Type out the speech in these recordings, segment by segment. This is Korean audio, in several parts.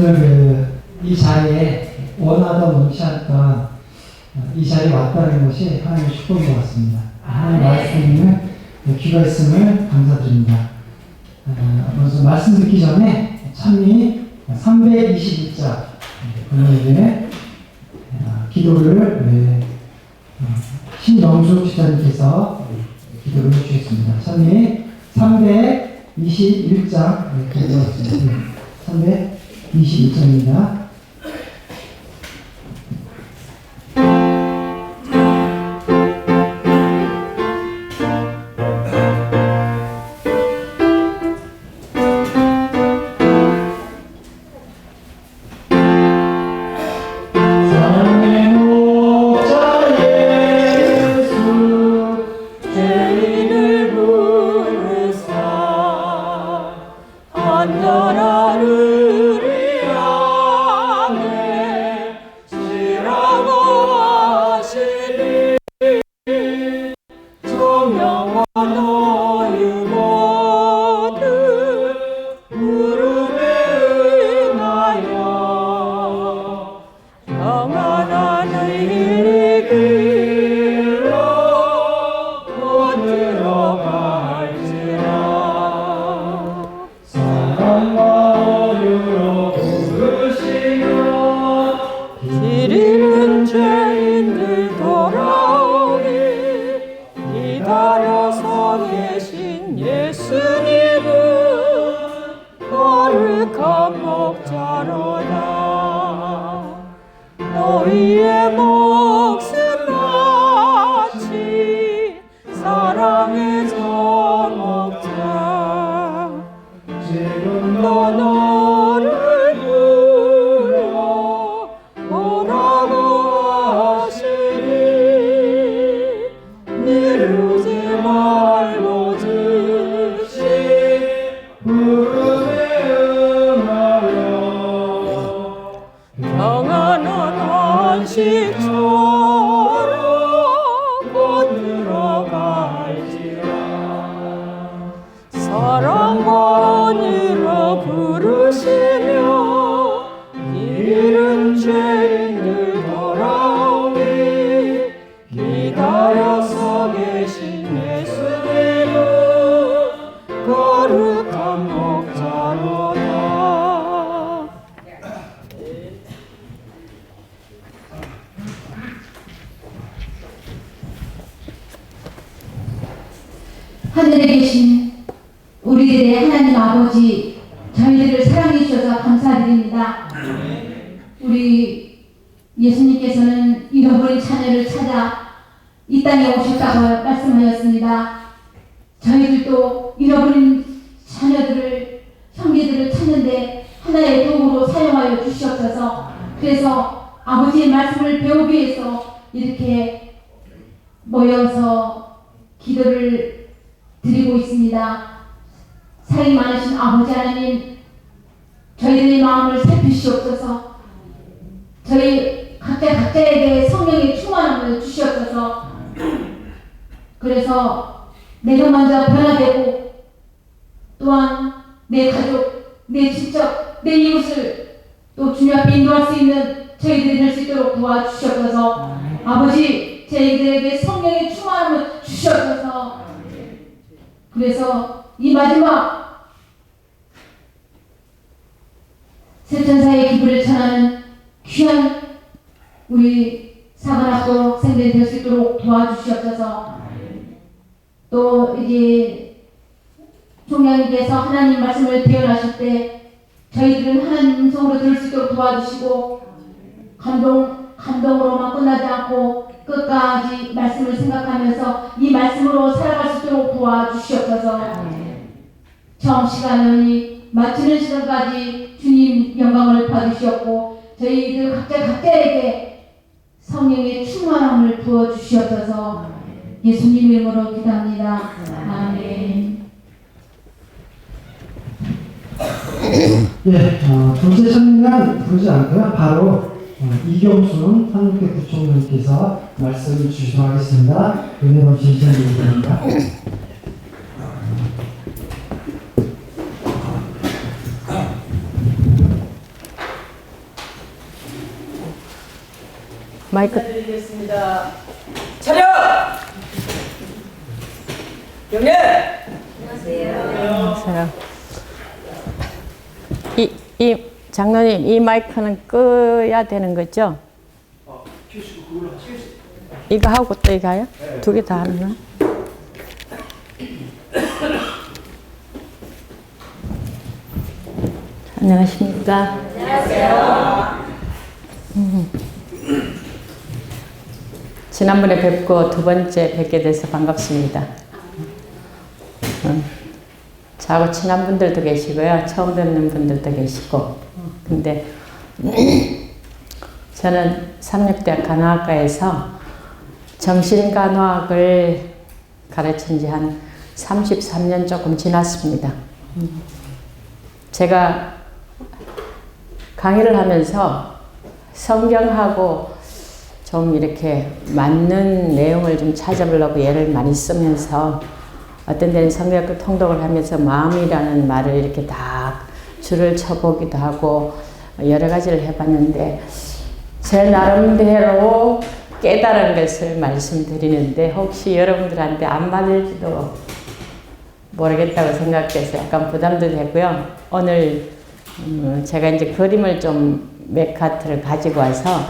오늘 이 자리에 원하던 원치 않던 이 자리에 왔다는 것이 하나님의 축복인 것 같습니다. 하나님의 말씀을 귀가 있음을 감사드립니다. 먼저 말씀 듣기 전에 찬미 321자 본인에게 기도를 신영수 지사님께서 기도를 해주셨습니다. 찬미 321장 기도하겠습니다. 321장입니다. 너희의 목숨 마치 사랑의 정목자 지금도 너를 불러 오라고 하시니 미루지 말고 즉시 부름에 응하여 평안한 안식처로 곧 들어갈지라. 사랑과 언니로 부르시며 이른 죄인들 돌아오니 기다려서 계신 예수님은 거룩한 목자로다. 하늘에 계신 우리들의 하나님 아버지, 저희들을 사랑해 주셔서 감사드립니다. 우리 예수님께서는 잃어버린 자녀를 찾아 이 땅에 오셨다고 말씀하였습니다. 저희들도 잃어버린 자녀들을, 형제들을 찾는데 하나의 도구로 사용하여 주시옵소서. 그래서 아버지의 말씀을 배우기 위해서 이렇게 모여서 기도를 드리고 있습니다. 사랑이 많으신 아버지 하나님, 저희들의 마음을 살피시옵소서. 저희 각자에게 성령의 충만함을 주시옵소서. 그래서 내가 먼저 변화되고 또한 내 가족, 내 친척, 내 이웃을 또 주님 앞에 인도할 수 있는 저희들이 될 수 있도록 도와주시옵소서. 아버지, 저희들에게 성령의 충만함을 주시옵소서. 그래서 이 마지막 세천사의 기부를 전하는 귀한 우리 사관학교 학생들이 될 수 있도록 도와주시옵소서. 또 이제 총장님께서 하나님 말씀을 대언하실 때 저희들은 하나님 음성으로 들을 수 있도록 도와주시고 감동으로만 끝나지 않고 끝까지 말씀을 생각하면서 이 말씀으로 살아갈 수 있도록 도와주시옵소서. 처음 시간을 마치는 시간까지 주님 영광을 받으시옵고 저희들 각자에게 성령의 충만함을 부어주시옵소서. 예수님 이름으로 기도합니다. 아멘. 예, 둘째 찬미는 부르지 않고요. 바로 이경순 한국회 부총장님께서 말씀을 주시도록 하겠습니다. 은혜 넘치시는 분입니다. 마이크 인사드리겠습니다. 차렷! 경례! 사람. 이 장로님, 이 마이크는 끄야 되는 거죠? 이거 하고 또 이거 해요? 두 개 다 하는 거야? 안녕하십니까? 지난번에 뵙고 두 번째 뵙게 돼서 반갑습니다. 저하고 친한 분들도 계시고요. 처음 뵙는 분들도 계시고. 근데 저는 삼육대학 간호학과에서 정신간호학을 가르친 지 한 33년 조금 지났습니다. 제가 강의를 하면서 성경하고 좀 이렇게 맞는 내용을 좀 찾아보려고 예를 많이 쓰면서 어떤 데는 성경 통독을 하면서 마음이라는 말을 이렇게 다 줄을 쳐보기도 하고 여러 가지를 해봤는데 제 나름대로 깨달은 것을 말씀드리는데 혹시 여러분들한테 안 맞을지도 모르겠다고 생각해서 약간 부담도 되고요. 오늘 제가 이제 그림을 좀 몇 카트를 가지고 와서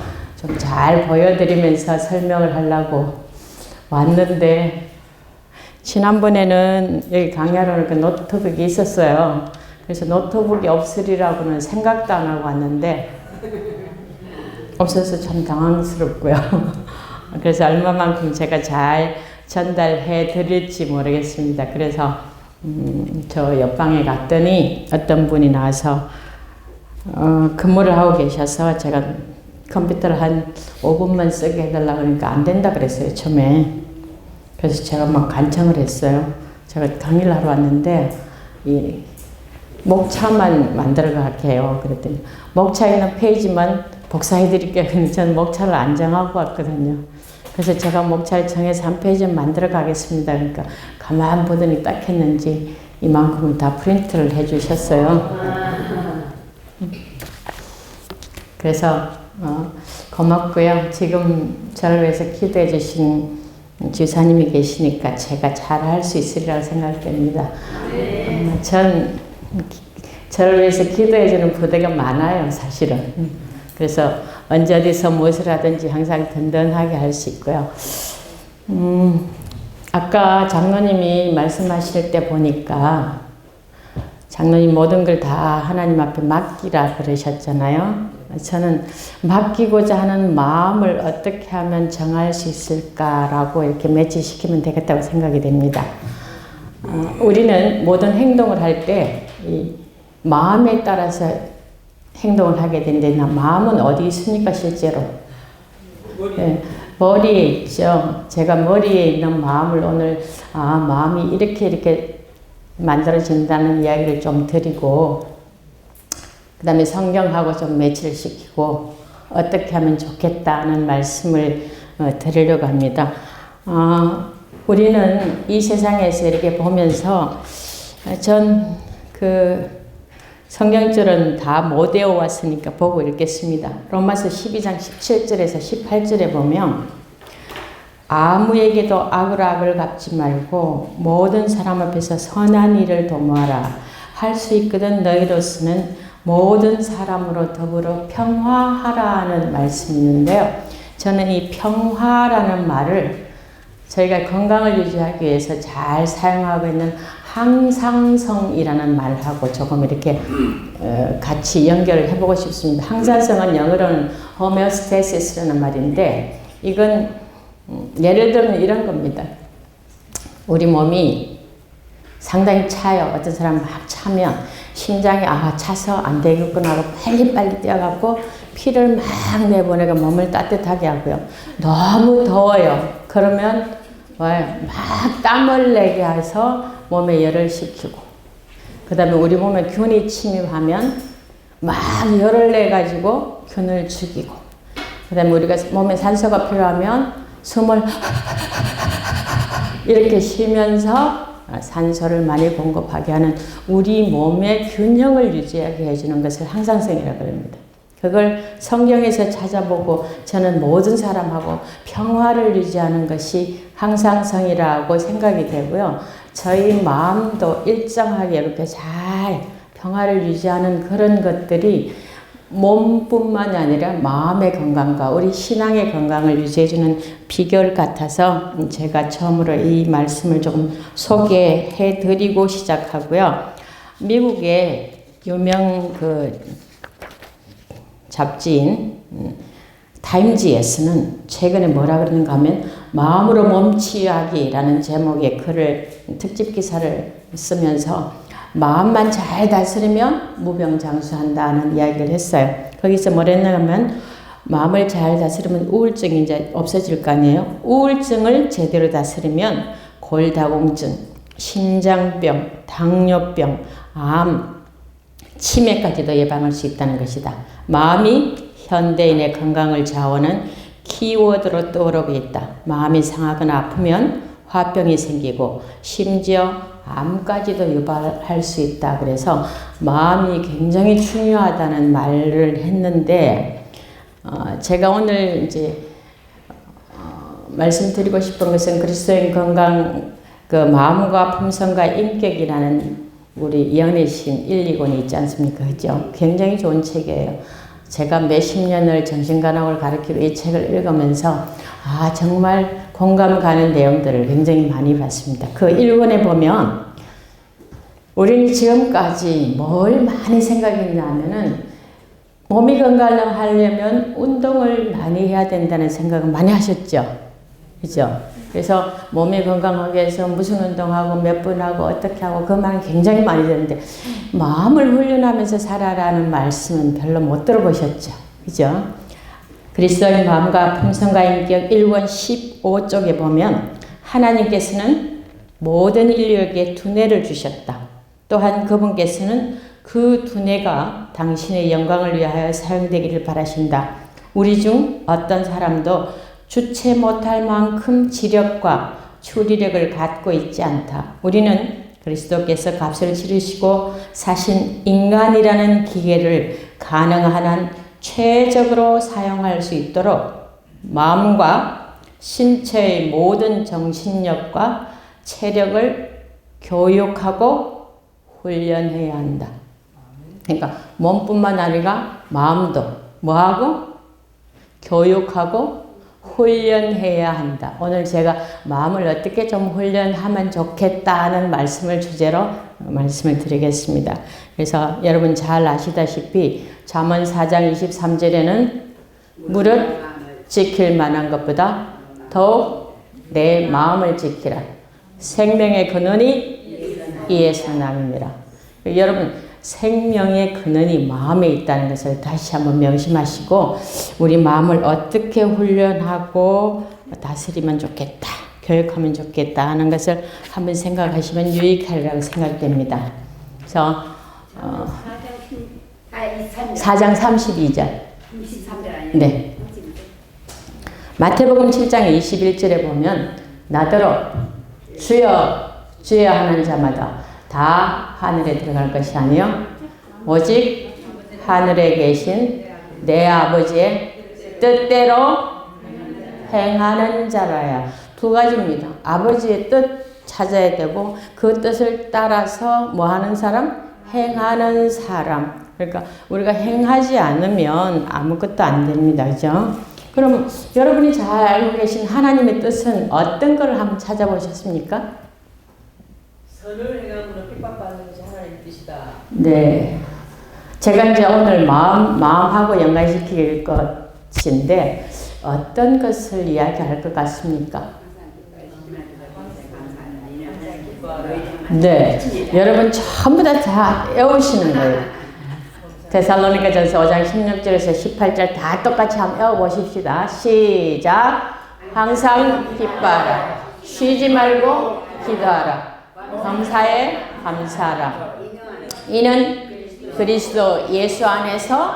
좀 잘 보여드리면서 설명을 하려고 왔는데 지난번에는 여기 강야로는 그 노트북이 있었어요. 그래서 노트북이 없으리라고는 생각도 안 하고 왔는데 없어서 참 당황스럽고요. 그래서 얼마만큼 제가 잘 전달해 드릴지 모르겠습니다. 그래서 저 옆방에 갔더니 어떤 분이 나와서 근무를 하고 계셔서 제가 컴퓨터를 한 5분만 쓰게 해달라고 하니까 안 된다 그랬어요, 처음에. 그래서 제가 막 간청을 했어요. 제가 강의를 하러 왔는데 이 목차만 만들어 가게 해요. 그랬더니 목차에 있는 페이지만 복사해 드릴게요. 저는 목차를 안 정하고 왔거든요. 그래서 제가 목차를 정해서 한 페이지 만들어 가겠습니다. 그러니까 가만 보더니 딱 했는지 이만큼은 다 프린트를 해 주셨어요. 그래서 고맙고요. 지금 저를 위해서 기도해 주신 지사님이 계시니까 제가 잘 할 수 있으리라고 생각됩니다. 전 저를 위해서 기도해 주는 부대가 많아요, 사실은. 그래서 언제 어디서 무엇을 하든지 항상 든든하게 할 수 있고요. 아까 장로님이 말씀하실 때 보니까 장로님 모든 걸 다 하나님 앞에 맡기라 그러셨잖아요. 저는 맡기고자 하는 마음을 어떻게 하면 정할 수 있을까라고 이렇게 매치시키면 되겠다고 생각이 됩니다. 우리는 모든 행동을 할 때 이 마음에 따라서 행동을 하게 되는데 마음은 어디 있습니까 실제로? 네, 머리에 있죠. 제가 머리에 있는 마음을 오늘 마음이 이렇게 만들어진다는 이야기를 좀 드리고 그 다음에 성경하고 좀 매치를 시키고 어떻게 하면 좋겠다는 말씀을 드리려고 합니다. 우리는 이 세상에서 이렇게 보면서 전 성경줄은 다 못 외워왔으니까 보고 읽겠습니다. 로마서 12장 17절에서 18절에 보면 아무에게도 악을 갚지 말고 모든 사람 앞에서 선한 일을 도모하라. 할 수 있거든 너희로서는 모든 사람으로 더불어 평화하라는 말씀이 있는데요. 저는 이 평화라는 말을 저희가 건강을 유지하기 위해서 잘 사용하고 있는 항상성이라는 말하고 조금 이렇게 같이 연결을 해보고 싶습니다. 항상성은 영어로는 homeostasis라는 말인데 이건 예를 들면 이런 겁니다. 우리 몸이 상당히 차요. 어떤 사람 막 차면 심장이 차서 안 되겠구나 하고 빨리 뛰어갖고 피를 막 내보내고 몸을 따뜻하게 하고요. 너무 더워요. 그러면 막 땀을 내게 해서 몸에 열을 식히고 그 다음에 우리 몸에 균이 침입하면 막 열을 내가지고 균을 죽이고 그 다음에 우리가 몸에 산소가 필요하면 숨을 이렇게 쉬면서 산소를 많이 공급하게 하는 우리 몸의 균형을 유지하게 해주는 것을 항상성이라고 합니다. 그걸 성경에서 찾아보고 저는 모든 사람하고 평화를 유지하는 것이 항상성이라고 생각이 되고요. 저희 마음도 일정하게 이렇게 잘 평화를 유지하는 그런 것들이 몸뿐만 아니라 마음의 건강과 우리 신앙의 건강을 유지해주는 비결 같아서 제가 처음으로 이 말씀을 조금 소개해 드리고 시작하고요. 미국의 유명 잡지인 타임지에서는 최근에 뭐라 그러는가 하면 마음으로 몸치유하기라는 제목의 글을 특집 기사를 쓰면서 마음만 잘 다스리면 무병장수한다는 이야기를 했어요. 거기서 뭐랬나 하면 마음을 잘 다스리면 우울증이 이제 없어질 거 아니에요. 우울증을 제대로 다스리면 골다공증, 심장병, 당뇨병, 암, 치매까지도 예방할 수 있다는 것이다. 마음이 현대인의 건강을 좌우하는 키워드로 떠오르고 있다. 마음이 상하거나 아프면 화병이 생기고 심지어 암까지도 유발할 수 있다. 그래서 마음이 굉장히 중요하다는 말을 했는데 제가 오늘 이제 말씀드리고 싶은 것은 그리스도인 건강 마음과 품성과 인격이라는 우리 이영래 시인 1, 2권이 있지 않습니까? 그죠? 굉장히 좋은 책이에요. 제가 몇십 년을 정신간호를 가르치고 이 책을 읽으면서 정말 공감 가는 내용들을 굉장히 많이 봤습니다. 그 1권에 보면 우리는 지금까지 뭘 많이 생각했냐 하면은 몸이 건강하려면 운동을 많이 해야 된다는 생각을 많이 하셨죠. 그죠? 그래서 몸이 건강하기 위해서 무슨 운동하고 몇 분 하고 어떻게 하고 그 말은 굉장히 많이 듣는데 마음을 훈련하면서 살아라는 말씀은 별로 못 들어보셨죠. 그죠? 그리스도의 마음과 품성과 인격 1권 15쪽에 보면 하나님께서는 모든 인류에게 두뇌를 주셨다. 또한 그분께서는 그 두뇌가 당신의 영광을 위하여 사용되기를 바라신다. 우리 중 어떤 사람도 주체 못할 만큼 지력과 추리력을 갖고 있지 않다. 우리는 그리스도께서 값을 치르시고 사신 인간이라는 기계를 가능한 한 최적으로 사용할 수 있도록 마음과 신체의 모든 정신력과 체력을 교육하고 훈련해야 한다. 그러니까 몸뿐만 아니라 마음도 뭐하고? 교육하고 훈련해야 한다. 오늘 제가 마음을 어떻게 좀 훈련하면 좋겠다는 말씀을 주제로 말씀을 드리겠습니다. 그래서 여러분 잘 아시다시피 잠언 4장 23절에는 무릇 지킬 만한 것보다 더욱 내 마음을 지키라. 생명의 근원이 이에서 남입니다. 여러분 생명의 근원이 마음에 있다는 것을 다시 한번 명심하시고 우리 마음을 어떻게 훈련하고 다스리면 좋겠다, 교육하면 좋겠다 하는 것을 한번 생각하시면 유익하리라고 생각됩니다. 그래서 4장 32절 네. 마태복음 7장 21절에 보면 나더러 주여 주여 하는 자마다 다 하늘에 들어갈 것이 아니요 오직 하늘에 계신 내 아버지의 뜻대로 행하는 자라야. 두 가지입니다. 아버지의 뜻 찾아야 되고 그 뜻을 따라서 뭐 하는 사람? 행하는 사람. 그러니까 우리가 행하지 않으면 아무것도 안 됩니다. 그죠? 그럼 여러분이 잘 알고 계신 하나님의 뜻은 어떤 걸 한번 찾아보셨습니까? 선을 행함으로 핍박받는 것이 하나님의 뜻이다. 네. 제가 이제 오늘 마음하고 연관시킬 것인데 어떤 것을 이야기할 것 같습니까? 네. 여러분 전부 다 외우시는 거예요. 데살로니가전서 5장 16절에서 18절 다 똑같이 한번 외워보십시다. 시작. 항상 기뻐하라. 쉬지 말고 기도하라. 감사에 감사하라. 이는 그리스도 예수 안에서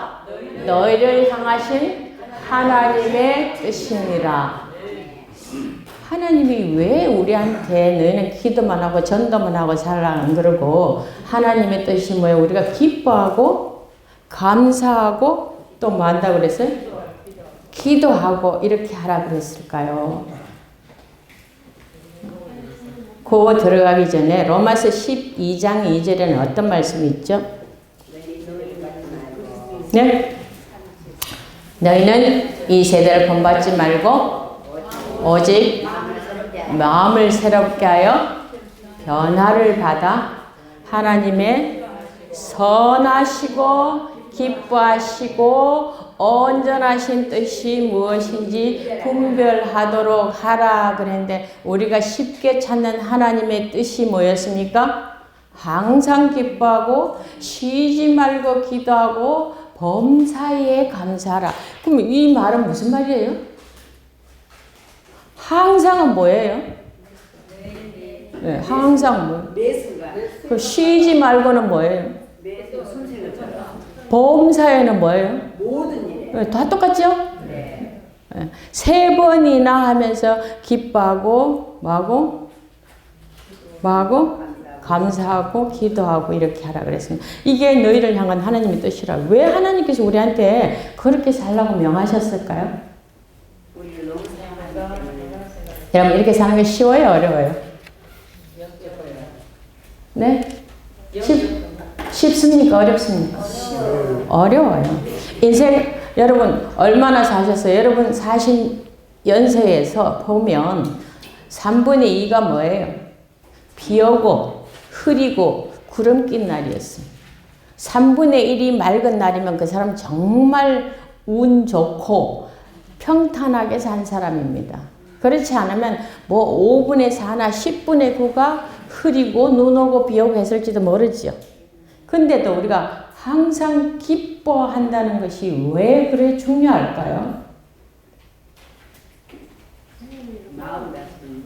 너희를 향하신 하나님의 뜻이니라. 하나님이 왜 우리한테 너희는 기도만 하고 전도만 하고 살라 안 그러고 하나님의 뜻이 뭐예요? 우리가 기뻐하고 감사하고 또 뭐 한다고 그랬어요? 기도하고 이렇게 하라 그랬을까요? 그거 들어가기 전에 로마서 12장 2절에는 어떤 말씀이 있죠? 네? 너희는 이 세대를 본받지 말고 오직 마음을 새롭게 하여 변화를 받아 하나님의 선하시고 기뻐하시고 온전하신 뜻이 무엇인지 분별하도록 하라 그랬는데 우리가 쉽게 찾는 하나님의 뜻이 뭐였습니까? 항상 기뻐하고 쉬지 말고 기도하고 범사에 감사하라. 그럼 이 말은 무슨 말이에요? 항상은 뭐예요? 네, 항상 뭐? 그 쉬지 말고는 뭐예요? 범사에는 뭐예요? 모든 일에. 네, 다 똑같죠? 네. 네, 3번이나 하면서 기뻐하고 뭐하고? 감사하고 기도하고 이렇게 하라 그랬습니다. 이게 너희를 향한 하나님의 뜻이라. 왜 하나님께서 우리한테 그렇게 살라고 명하셨을까요? 우리를 너무 사랑하는 여러분 이렇게 사는 게 쉬워요? 어려워요? 네? 쉽습니까? 어렵습니까? 어려워요. 인생 여러분 얼마나 사셨어요? 여러분 사신 연세에서 보면 3분의 2가 뭐예요? 비 오고 흐리고 구름 낀 날이었어요. 3분의 1이 맑은 날이면 그 사람 정말 운 좋고 평탄하게 산 사람입니다. 그렇지 않으면 뭐 5분의 4나 10분의 9가 흐리고 눈 오고 비 오고 했을지도 모르죠. 근데도 우리가 항상 기뻐한다는 것이 왜 그래 중요할까요?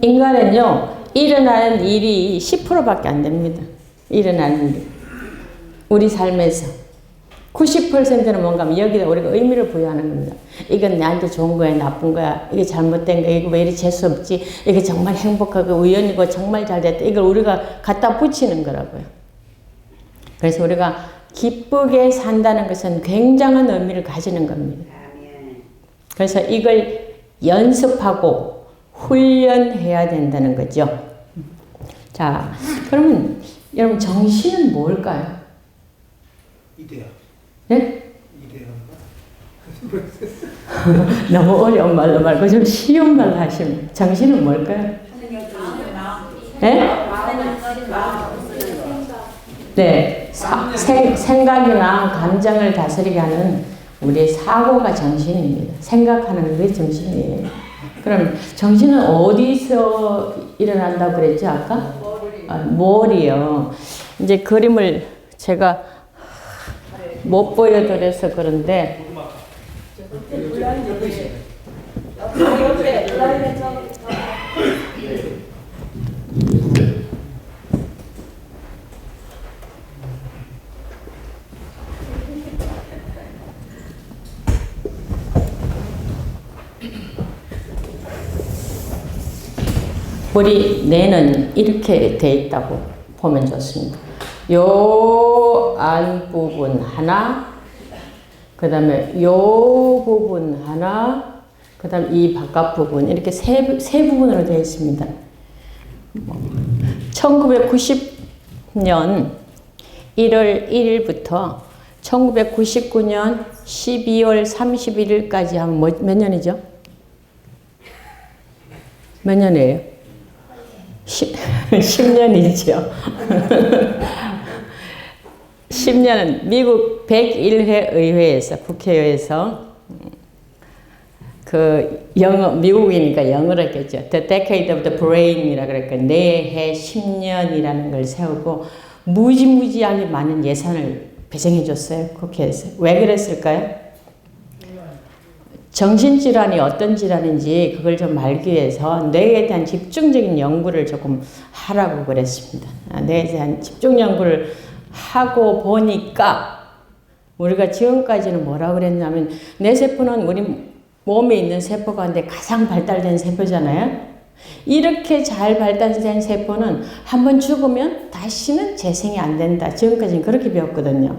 인간은요, 일어나는 일이 10%밖에 안 됩니다. 일어나는 일이. 우리 삶에서. 90%는 뭔가 하면 여기다 우리가 의미를 부여하는 겁니다. 이건 나한테 좋은 거야, 나쁜 거야, 이게 잘못된 거야, 이거 왜 이리 재수 없지, 이게 정말 행복하고 우연이고 정말 잘 됐다. 이걸 우리가 갖다 붙이는 거라고요. 그래서 우리가 기쁘게 산다는 것은 굉장한 의미를 가지는 겁니다. 그래서 이걸 연습하고 훈련해야 된다는 거죠. 자, 그러면 여러분 정신은 뭘까요? 이데아. 네? 이데아인가? 너무 어려운 말로 말고 좀 쉬운 말로 하시면 정신은 뭘까요? 네? 네, 생각이나 감정을 다스리게 하는 우리의 사고가 정신입니다. 생각하는 게 정신이에요. 그럼 정신은 어디서 일어난다고 그랬죠, 아까? 머리요. 이제 그림을 제가 못 보여드려서 그런데 우리 뇌는 이렇게 돼 있다고 보면 좋습니다. 요 안부분 하나, 그 다음에 요 부분 하나, 그 다음에 이 바깥 부분, 이렇게 세 부분으로 되어 있습니다. 1990년 1월 1일부터 1999년 12월 31일까지 하면 몇 년이죠? 몇 년이에요? 10년이죠. 10년은 미국 101회 의회에서, 국회에서 그 영어, 미국이니까 영어로 했겠죠. The Decade of the Brain이라 그럴까. 뇌해 10년이라는 걸 세우고 무지무지하게 많은 예산을 배정해 줬어요. 국회에서. 왜 그랬을까요? 정신질환이 어떤 질환인지 그걸 좀 알기 위해서 뇌에 대한 집중적인 연구를 조금 하라고 그랬습니다. 뇌에 대한 집중 연구를 하고 보니까 우리가 지금까지는 뭐라고 그랬냐면 뇌세포는 우리 몸에 있는 세포 가운데 가장 발달된 세포잖아요. 이렇게 잘 발달된 세포는 한번 죽으면 다시는 재생이 안 된다. 지금까지는 그렇게 배웠거든요.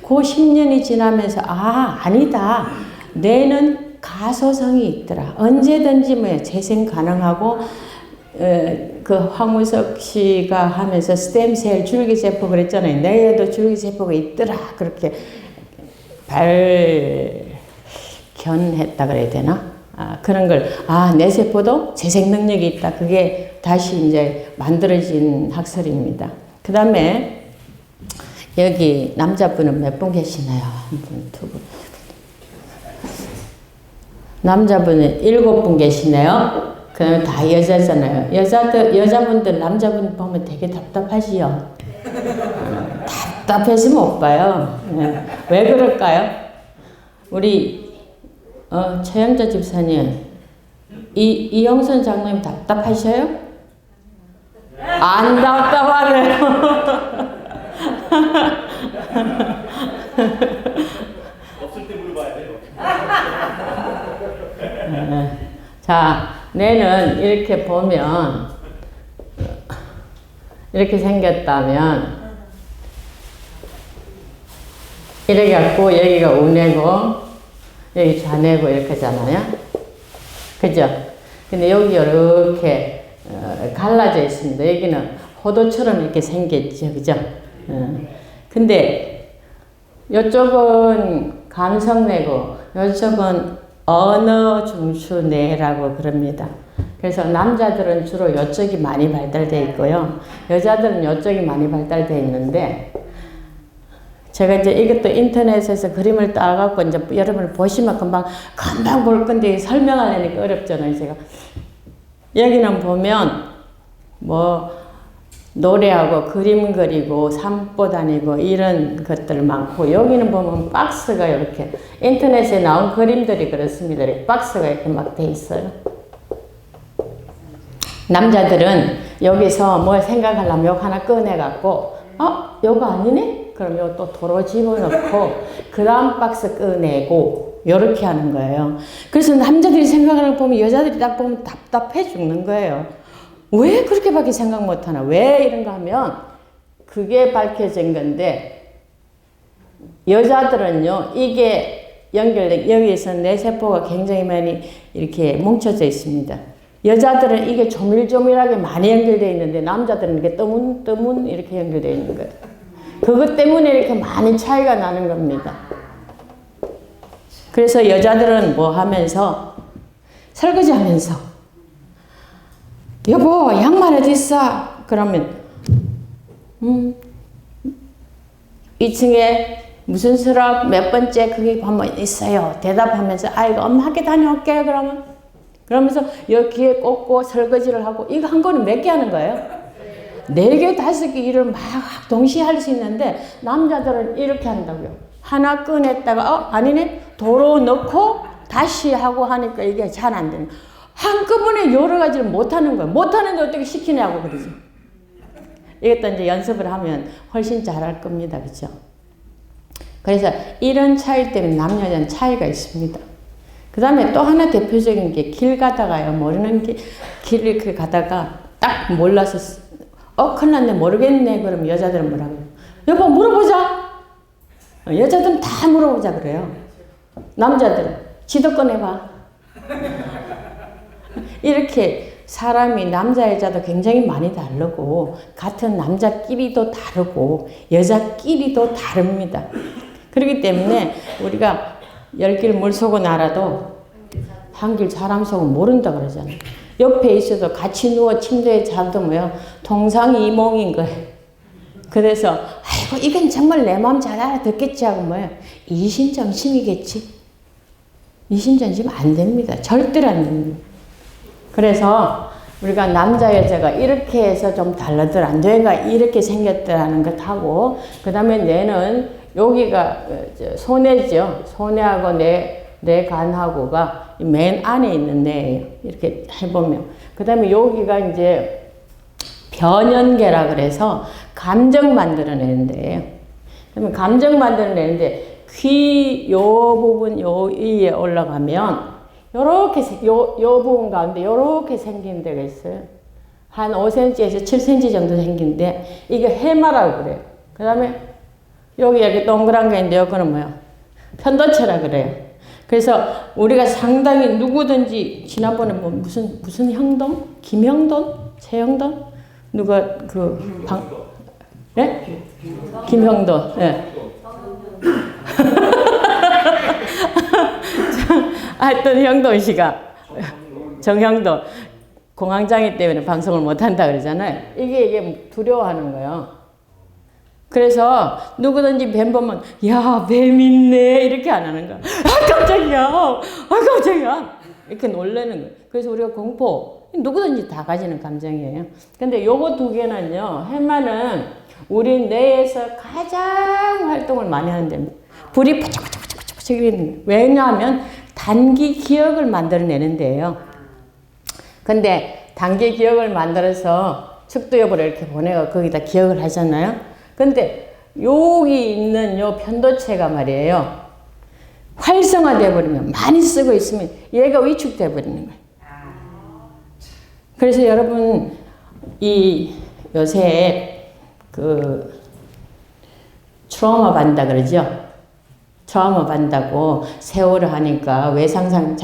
그 10년이 지나면서 아니다. 뇌는 가소성이 있더라. 언제든지 뭐 재생 가능하고 그 황우석 씨가 하면서 스템셀 줄기세포 그랬잖아요. 뇌에도 줄기세포가 있더라. 그렇게 발견했다 그래야 되나? 그런 걸 뇌 세포도 재생 능력이 있다. 그게 다시 이제 만들어진 학설입니다. 그 다음에 여기 남자분은 몇 분 계시나요? 한 분, 두 분. 남자분은 7분 계시네요. 그다음에 다 여자잖아요. 여자분들 남자분 보면 되게 답답하지요. 답답해서 못 봐요. 왜 그럴까요? 우리 최영자 집사님, 이영선 장로님 답답하셔요? 안 답답하네요. 없을 때 물어봐야 돼요. 자, 뇌는 이렇게 보면 이렇게 생겼다면 이렇게 갖고 여기가 우뇌고 여기 좌뇌고 이렇게 하잖아요. 그죠? 근데 여기 이렇게 갈라져 있습니다. 여기는 호도처럼 이렇게 생겼죠. 그죠? 근데 이쪽은 감성뇌고 이쪽은 언어 중추뇌라고 그럽니다. 그래서 남자들은 주로 이쪽이 많이 발달되어 있고요. 여자들은 이쪽이 많이 발달되어 있는데 제가 이제 이것도 인터넷에서 그림을 따갖고 이제 여러분을 보시면 금방 볼 건데 설명하려니까 어렵잖아요. 제가 여기는 보면 뭐 노래하고 그림 그리고 산보 다니고 이런 것들 많고 여기는 보면 박스가 이렇게 인터넷에 나온 그림들이 그렇습니다. 이렇게 박스가 이렇게 막 돼 있어요. 남자들은 여기서 뭘 생각하려면 요거 하나 꺼내갖고 요거 아니네? 그럼 요거 또 도로 집어넣고 그 다음 박스 꺼내고 요렇게 하는 거예요. 그래서 남자들이 생각하는 거 보면 여자들이 딱 보면 답답해 죽는 거예요. 왜 그렇게밖에 생각 못하나? 왜 이런가 하면 그게 밝혀진 건데 여자들은요 이게 연결된 여기에서 뇌세포가 굉장히 많이 이렇게 뭉쳐져 있습니다. 여자들은 이게 조밀조밀하게 많이 연결되어 있는데 남자들은 이렇게 뜨문 이렇게 연결되어 있는 거예요. 그것 때문에 이렇게 많이 차이가 나는 겁니다. 그래서 여자들은 뭐 하면서 설거지 하면서 여보 양말 어디 있어? 그러면 2층에 무슨 수업 몇 번째 그게 보면 있어요. 대답하면서 이거 엄마 학교 다녀올게요. 그러면서 여기에 꽂고 설거지를 하고 이거 한 거는 몇 개 하는 거예요? 4개, 5개 일을 막 동시에 할 수 있는데 남자들은 이렇게 한다고요. 하나 꺼냈다가 아니네 도로 넣고 다시 하고 하니까 이게 잘 안 되는 거예요. 한꺼번에 여러 가지를 못하는 거예요. 못하는데 어떻게 시키냐고 그러죠. 이것도 이제 연습을 하면 훨씬 잘할 겁니다. 그죠? 그래서 이런 차이 때문에 남녀는 차이가 있습니다. 그 다음에 또 하나 대표적인 게 길 가다가요. 모르는 길 이렇게 가다가 딱 몰라서 큰일 났네 모르겠네. 그럼 여자들은 뭐라고 해요? 여보 물어보자. 여자들은 다 물어보자 그래요. 남자들은 지도 꺼내봐. 이렇게 사람이 남자 여자도 굉장히 많이 다르고 같은 남자끼리도 다르고 여자끼리도 다릅니다. 그렇기 때문에 우리가 10길 물속은 알아도 한 길 사람 속은 모른다 그러잖아요. 옆에 있어도 같이 누워 침대에 자도 뭐요 동상이몽인 거예요. 그래서 아이고 이건 정말 내 마음 잘 알아듣겠지 하고 뭐예요 이심전심이겠지. 이심전심 안 됩니다. 절대로 안 됩니다. 그래서 우리가 남자 여자가 이렇게 해서 좀 다르더라. 뇌가 이렇게 생겼더라는 것하고 그 다음에 뇌는 여기가 소뇌죠. 소뇌하고 뇌간하고가 맨 안에 있는 뇌예요. 이렇게 해보면. 그 다음에 여기가 이제 변연계라 그래서 감정 만들어내는 데예요. 그러면 감정 만들어내는데 귀 요 부분 요 위에 올라가면 요렇게 요 부분 가운데 요렇게 생긴 데가 있어요. 한 5cm에서 7cm 정도 생긴데 이게 해마라고 그래요. 그 다음에 여기 이렇게 동그란 게 있는데 여기는 뭐야? 편도체라 그래요. 그래서 우리가 상당히 누구든지 지난번에 뭐 무슨 형동? 김형돈? 최형돈? 누가 예? 김형돈. 예. 하여튼 형돈 씨가 정형돈 공황장애 때문에 방송을 못한다 그러잖아요. 이게 두려워하는 거예요. 그래서 누구든지 뱀 보면 야, 뱀 있네 이렇게 안 하는 거야. 아, 깜짝이야. 아, 깜짝이야. 이렇게 놀라는 거예요. 그래서 우리가 공포 누구든지 다 가지는 감정이에요. 근데 요거 두 개는요. 해마는 우리 뇌에서 가장 활동을 많이 하는 데입니다. 불이 푸짝푸짝푸짝푸짝 이러는 거예요. 왜냐하면 단기 기억을 만들어내는 데예요. 근데 단기 기억을 만들어서 측두엽으로 이렇게 보내가 거기다 기억을 하잖아요. 근데 여기 있는 요 편도체가 말이에요. 활성화되어 버리면 많이 쓰고 있으면 얘가 위축되어 버리는 거예요. 그래서 여러분 이 요새 그 트라우마 받는다 그러죠. 트라우마 받는다고 세월을 하니까 외상상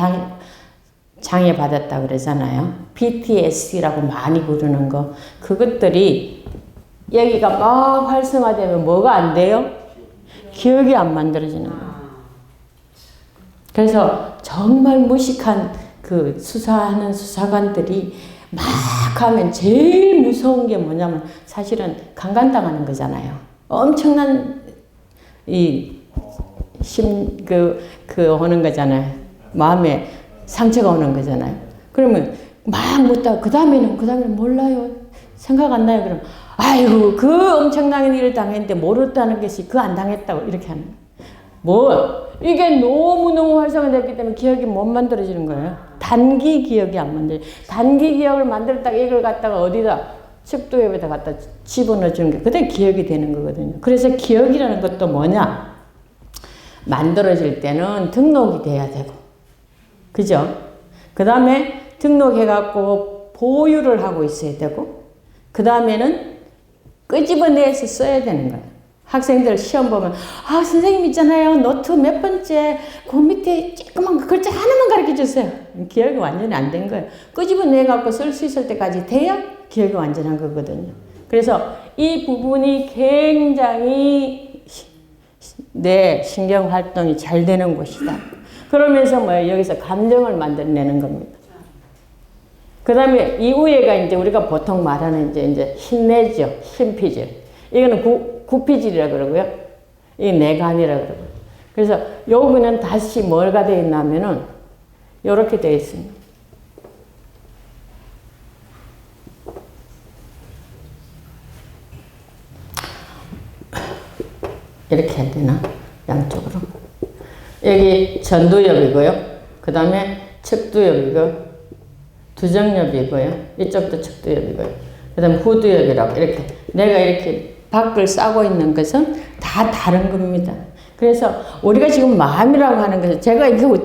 장애 받았다 그러잖아요. PTSD라고 많이 부르는 거. 그것들이 여기가 막 활성화되면 뭐가 안 돼요? 기억이 안 만들어지는 거예요. 그래서 정말 무식한 그 수사하는 수사관들이 막 하면 제일 무서운 게 뭐냐면 사실은 강간당하는 거잖아요. 엄청난 오는 거잖아요. 마음에 상처가 오는 거잖아요. 그러면 막 묻다가 그 다음에는 몰라요. 생각 안 나요. 그럼 아이고 그 엄청난 일을 당했는데 모르다는 것이 그 안 당했다고 이렇게 하는 거예요. 뭐 이게 너무너무 활성화됐기 때문에 기억이 못 만들어지는 거예요. 단기 기억이 안 만들어요. 단기 기억을 만들었다가 이걸 갖다가 어디다 측두엽에다 갖다 집어넣어 주는 게 그때 기억이 되는 거거든요. 그래서 기억이라는 것도 뭐냐? 만들어질 때는 등록이 돼야 되고 그죠? 그 다음에 등록해갖고 보유를 하고 있어야 되고 그 다음에는 끄집어내서 써야 되는 거예요. 학생들 시험 보면 아 선생님 있잖아요. 노트 몇 번째 그 밑에 조그만 글자 하나만 가르쳐 주세요. 기억이 완전히 안 된 거예요. 끄집어내갖고 쓸 수 있을 때까지 돼야 기억이 완전한 거거든요. 그래서 이 부분이 굉장히 내 신경 활동이 잘 되는 곳이다. 그러면서 뭐예요? 여기서 감정을 만들어내는 겁니다. 그 다음에 이후에가 이제 우리가 보통 말하는 이제 신내죠. 신피질. 이거는 구피질이라 그러고요. 이 내관이라 그러고요. 그래서 여기는 다시 뭐가 되어 있냐면은 이렇게 되어 있습니다. 이렇게 해야 되나? 양쪽으로. 여기 전두엽이고요. 그 다음에 측두엽이고 두정엽이고요. 이쪽도 측두엽이고요. 그 다음에 후두엽이라고 이렇게 내가 이렇게 밖을 싸고 있는 것은 다 다른 겁니다. 그래서 우리가 지금 마음이라고 하는 것은 제가 이렇게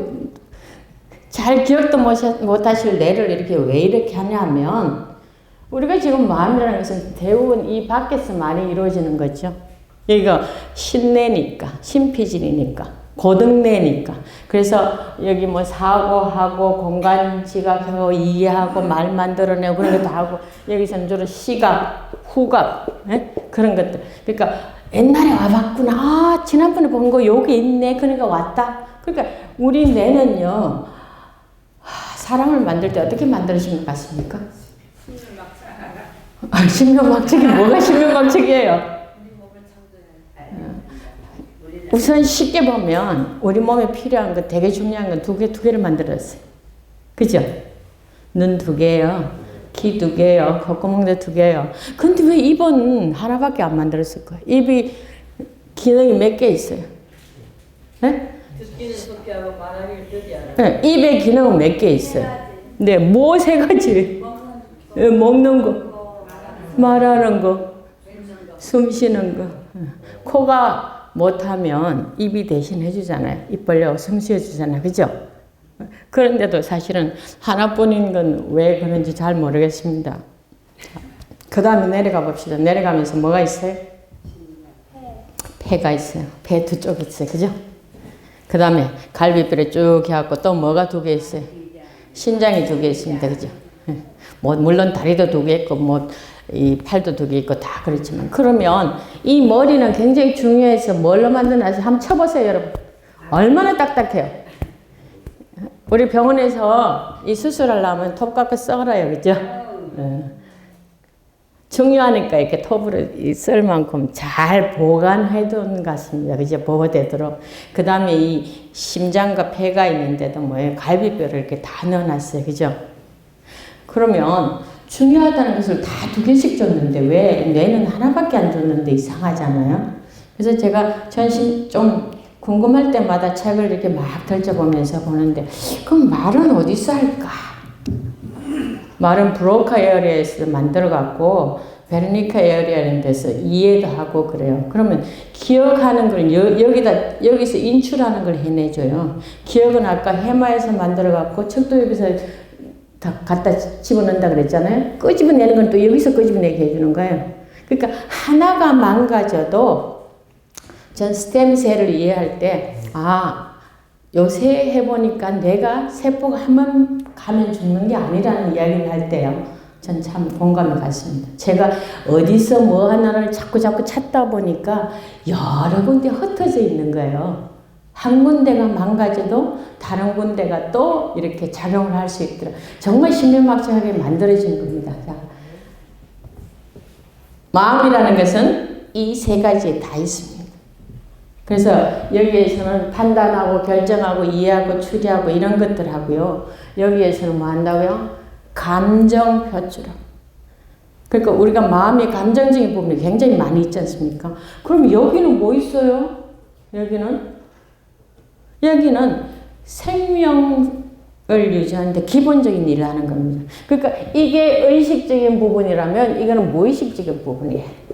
잘 기억도 못하실 뇌를 이렇게 왜 이렇게 하냐면 우리가 지금 마음이라는 것은 대부분 이 밖에서 많이 이루어지는 거죠. 여기가 신내니까 신피질이니까 고등내니까 그래서 여기 뭐 사고하고 공간 지각하고 이해하고 말 만들어내고 그런 것도 하고 여기서는 주로 시각, 후각 그런 것들. 그러니까 옛날에 와봤구나. 아 지난번에 본 거 여기 있네. 그러니까 왔다. 그러니까 우리 뇌는요. 사람을 만들 때 어떻게 만들어진 것 같습니까? 신명막측이 뭐가 신명막측이에요? 우선 쉽게 보면 우리 몸에 필요한 거 되게 중요한 건 두 개를 만들었어요. 그죠? 눈 2개요. 귀 2개요. 콧구멍도 2개요. 근데 왜 입은 하나밖에 안 만들었을까요? 입이 기능이 몇 개 있어요? 네? 듣기는 듣게 하고 말하기는 듣지 않아요. 네, 입의 기능은 몇 개 있어요? 네, 뭐 3가지? 먹는 거, 말하는 거, 숨 쉬는 거. 코가 못하면 입이 대신 해주잖아요. 입 벌려 숨 쉬어주잖아요. 그죠? 그런데도 사실은 하나뿐인 건 왜 그런지 잘 모르겠습니다. 그 다음에 내려가 봅시다. 내려가면서 뭐가 있어요? 폐. 폐가 있어요. 폐 두 쪽 있어요. 그죠? 그 다음에 갈비뼈를 쭉 해갖고 또 뭐가 두 개 있어요? 신장이 두 개 있습니다. 그죠? 뭐, 물론 다리도 두 개 있고, 뭐, 이 팔도 두 개 있고 다 그렇지만. 그러면 이 머리는 굉장히 중요해서 뭘로 만드나서 한번 쳐보세요, 여러분. 얼마나 딱딱해요. 우리 병원에서 이 수술하려면 톱 갖고 썰어요. 그죠? 중요하니까 이렇게 톱으로 쓸 만큼 잘 보관해 둔 것 같습니다. 그죠? 보호되도록. 그 다음에 이 심장과 폐가 있는데도 뭐예요? 갈비뼈를 이렇게 다 넣어놨어요. 그죠? 그러면 중요하다는 것을 다 두 개씩 줬는데 왜 뇌는 하나밖에 안 줬는데 이상하잖아요. 그래서 제가 전신 좀 궁금할 때마다 책을 이렇게 막 펼쳐보면서 보는데 그럼 말은 어디서 할까? 말은 브로카 에어리아에서 만들어갖고 베르니카 에어리아라는 데서 이해도 하고 그래요. 그러면 기억하는 걸 여기서 인출하는 걸 해내줘요. 기억은 아까 해마에서 만들어갖고 척도엽에서 다 갖다 집어넣는다 그랬잖아요. 끄집어내는 건 또 여기서 끄집어내게 해주는 거예요. 그러니까 하나가 망가져도 전 스템셀을 이해할 때 요새 해보니까 내가 세포가 한 번 가면 죽는 게 아니라는 이야기를 할 때요. 전 참 공감이 갔습니다. 제가 어디서 뭐 하나를 자꾸 찾다 보니까 여러 군데 흩어져 있는 거예요. 한 군데가 망가져도 다른 군데가 또 이렇게 작용을 할 수 있더라. 정말 신비막장하게 만들어진 겁니다. 자, 마음이라는 것은 이 세 가지에 다 있습니다. 그래서 여기에서는 판단하고 결정하고 이해하고 추리하고 이런 것들 하고요. 여기에서는 뭐 한다고요? 감정 표출하고. 그러니까 우리가 마음의 감정적인 부분이 굉장히 많이 있지 않습니까? 그럼 여기는 뭐 있어요? 여기는 생명을 유지하는데 기본적인 일을 하는 겁니다. 그러니까 이게 의식적인 부분이라면 이거는 무의식적인 부분이에요.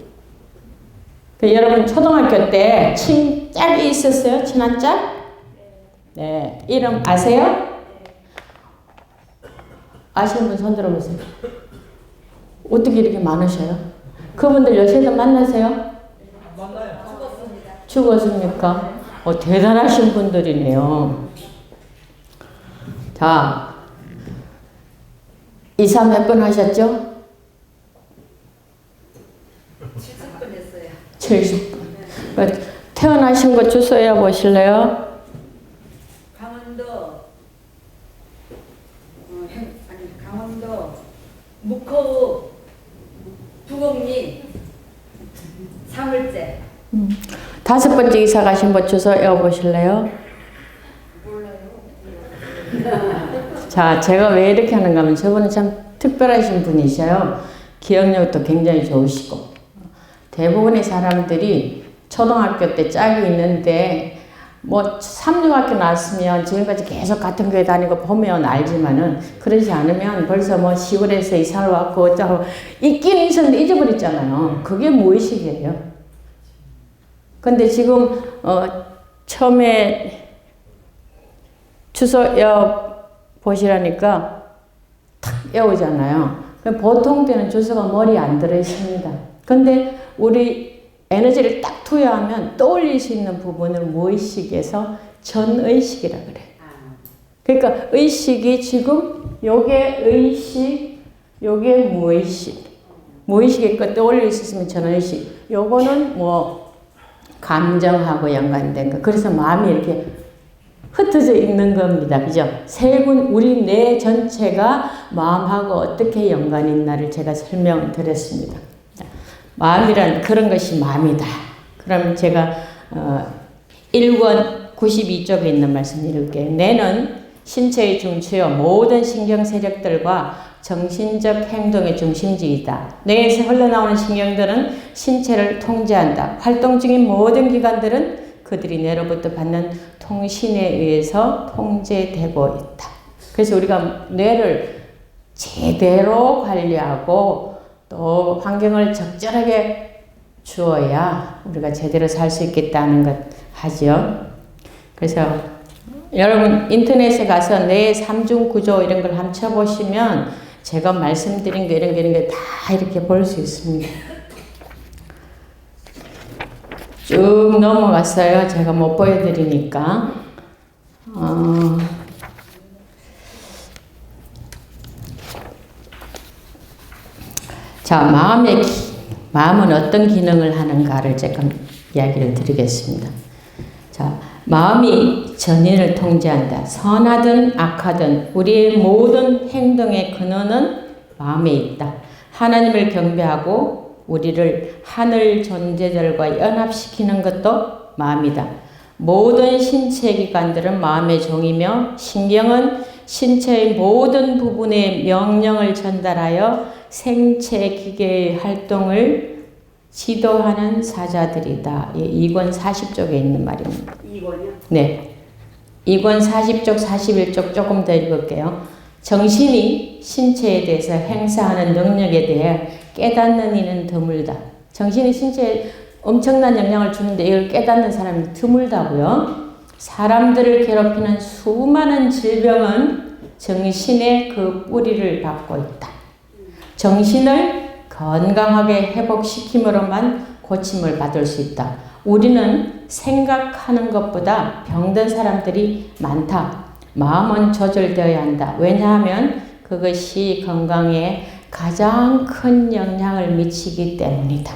그러니까 여러분 초등학교 때 친짝이 있었어요? 친한 짝? 네. 이름 아세요? 아시는 분 손 들어보세요. 어떻게 이렇게 많으셔요? 그분들 요새도 만나세요? 만나요. 죽었습니까? 대단하신 분들이네요. 자, 이사 몇 번 하셨죠? 70분 했어요. 70분. 태어나신 거 주소야 보실래요? 강원도 묵허우 두곡리 3월째. 5번째 이사 가신 분 주소 외워보실래요? 자, 제가 왜 이렇게 하는가 하면 저분은 참 특별하신 분이셔요. 기억력도 굉장히 좋으시고 대부분의 사람들이 초등학교 때 짝이 있는데 뭐 3중학교 나왔으면 지금까지 계속 같은 교회 다니고 보면 알지만은 그러지 않으면 벌써 뭐 시골에서 이사를 왔고 어쩌고 있긴 있었는데 잊어버렸잖아요. 그게 무의식이에요. 근데 지금 처음에 주소 보시라니까 탁 외우잖아요. 보통 때는 주소가 머리에 안 들어있습니다. 근데 우리 에너지를 딱 투여하면 떠올릴 수 있는 부분을 무의식에서 전의식이라 그래. 그러니까 의식이 지금 요게 의식, 요게 무의식. 무의식에 거 떠올릴 수 있으면 전의식. 요거는 뭐 감정하고 연관된 거. 그래서 마음이 이렇게 흩어져 있는 겁니다. 그죠? 우리 뇌 전체가 마음하고 어떻게 연관이 있나를 제가 설명을 드렸습니다. 마음이란 그런 것이 마음이다. 그럼 제가 1권 92쪽에 있는 말씀 읽을게요. 뇌는 신체의 중추요 모든 신경 세력들과 정신적 행동의 중심지이다. 뇌에서 흘러나오는 신경들은 신체를 통제한다. 활동 중인 모든 기관들은 그들이 뇌로부터 받는 통신에 의해서 통제되고 있다. 그래서 우리가 뇌를 제대로 관리하고 또 환경을 적절하게 주어야 우리가 제대로 살 수 있겠다는 것 하죠. 그래서 여러분 인터넷에 가서 뇌의 3중 구조 이런 걸 한번 쳐보시면 제가 말씀드린 거 이런 게 다 이렇게 볼 수 있습니다. 쭉 넘어갔어요. 제가 못 보여드리니까. 자, 마음은 어떤 기능을 하는가를 조금 이야기를 드리겠습니다. 자, 마음이 전인을 통제한다. 선하든 악하든 우리의 모든 행동의 근원은 마음에 있다. 하나님을 경배하고 우리를 하늘 존재들과 연합시키는 것도 마음이다. 모든 신체 기관들은 마음의 종이며 신경은 신체의 모든 부분에 명령을 전달하여 생체 기계의 활동을 지도하는 사자들이다. 2권 40쪽에 있는 말입니다. 2권이요? 네. 2권 40쪽, 41쪽 조금 더 읽을게요. 정신이 신체에 대해서 행사하는 능력에 대해 깨닫는 이는 드물다. 정신이 신체에 엄청난 영향을 주는데 이걸 깨닫는 사람이 드물다고요. 사람들을 괴롭히는 수많은 질병은 정신의 그 뿌리를 받고 있다. 정신을 건강하게 회복시킴으로만 고침을 받을 수 있다. 우리는 생각하는 것보다 병든 사람들이 많다. 마음은 조절되어야 한다. 왜냐하면 그것이 건강에 가장 큰 영향을 미치기 때문이다.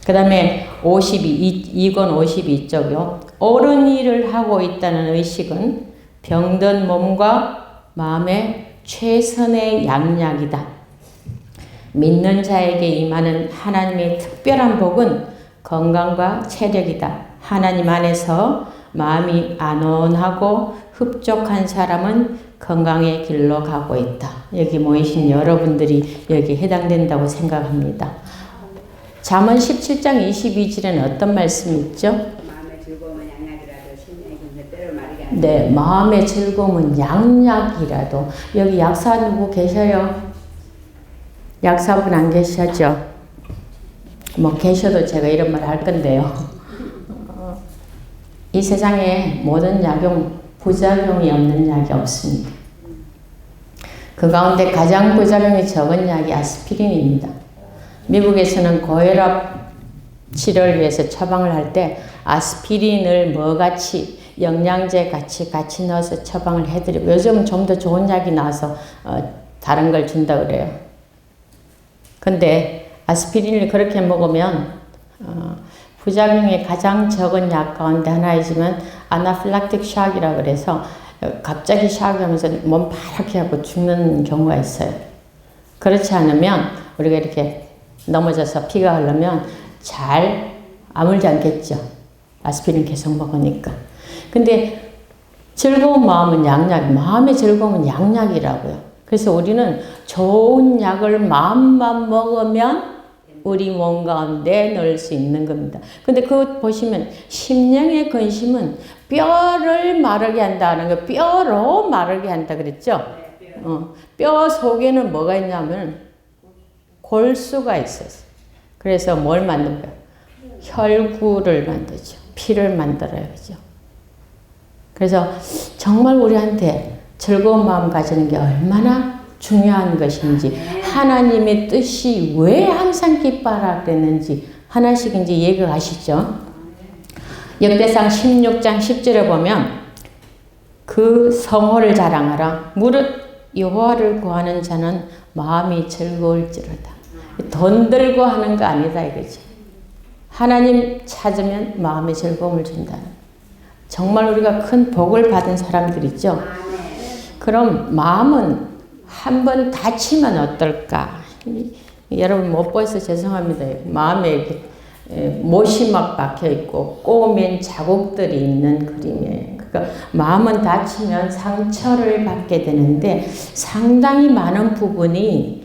그 다음에 2권 52쪽이요. 옳은 일을 하고 있다는 의식은 병든 몸과 마음의 최선의 양약이다. 믿는 자에게 임하는 하나님의 특별한 복은 건강과 체력이다. 하나님 안에서 마음이 안온하고 흡족한 사람은 건강의 길로 가고 있다. 여기 모이신 여러분들이 여기 해당된다고 생각합니다. 잠언 17장 22절에는 어떤 말씀이 있죠? 마음의 즐거움은 양약이라도 심령의 근심 때를 마르게 한다. 네, 마음의 즐거움은 양약이라도. 여기 약사 누구 계셔요? 약사분 안 계시죠? 뭐 계셔도 제가 이런 말 할 건데요. 이 세상에 모든 약용 부작용이 없는 약이 없습니다. 그 가운데 가장 부작용이 적은 약이 아스피린입니다. 미국에서는 고혈압 치료를 위해서 처방을 할 때 아스피린을 뭐같이 영양제 같이 넣어서 처방을 해드리고, 요즘은 좀 더 좋은 약이 나와서 다른 걸 준다 그래요. 근데 아스피린을 그렇게 먹으면 부작용이 가장 적은 약 가운데 하나이지만 아나필락틱 샥이라 그래서 갑자기 샥하면서 몸 파랗게 하고 죽는 경우가 있어요. 그렇지 않으면 우리가 이렇게 넘어져서 피가 흐르면 잘 아물지 않겠죠. 아스피린 계속 먹으니까. 근데 즐거운 마음은 양약, 마음의 즐거움은 양약이라고요. 그래서 우리는 좋은 약을 마음만 먹으면 우리 몸 가운데 넣을 수 있는 겁니다. 근데 그것 보시면 심령의 근심은 뼈를 마르게 한다는 거, 뼈로 마르게 한다 그랬죠? 뼈 속에는 뭐가 있냐면 골수가 있어요. 그래서 뭘 만든 거예요? 혈구를 만들죠. 피를 만들어요. 그죠? 그래서 정말 우리한테 즐거운 마음 가지는 게 얼마나 중요한 것인지, 하나님의 뜻이 왜 항상 기뻐하라 그랬는지 하나씩 이제 얘기가 가시죠. 역대상 16장 10절에 보면 그 성호를 자랑하라. 무릇 여호와를 구하는 자는 마음이 즐거울지로다. 돈 들고 하는 거 아니다 이거지. 하나님 찾으면 마음의 즐거움을 준다. 정말 우리가 큰 복을 받은 사람들이죠. 그럼 마음은 한번 다치면 어떨까? 여러분 못 보셔서 죄송합니다. 마음에 이렇게 못이 막 박혀 있고 꼬맨 자국들이 있는 그림이에요. 그러니까 마음은 다치면 상처를 받게 되는데 상당히 많은 부분이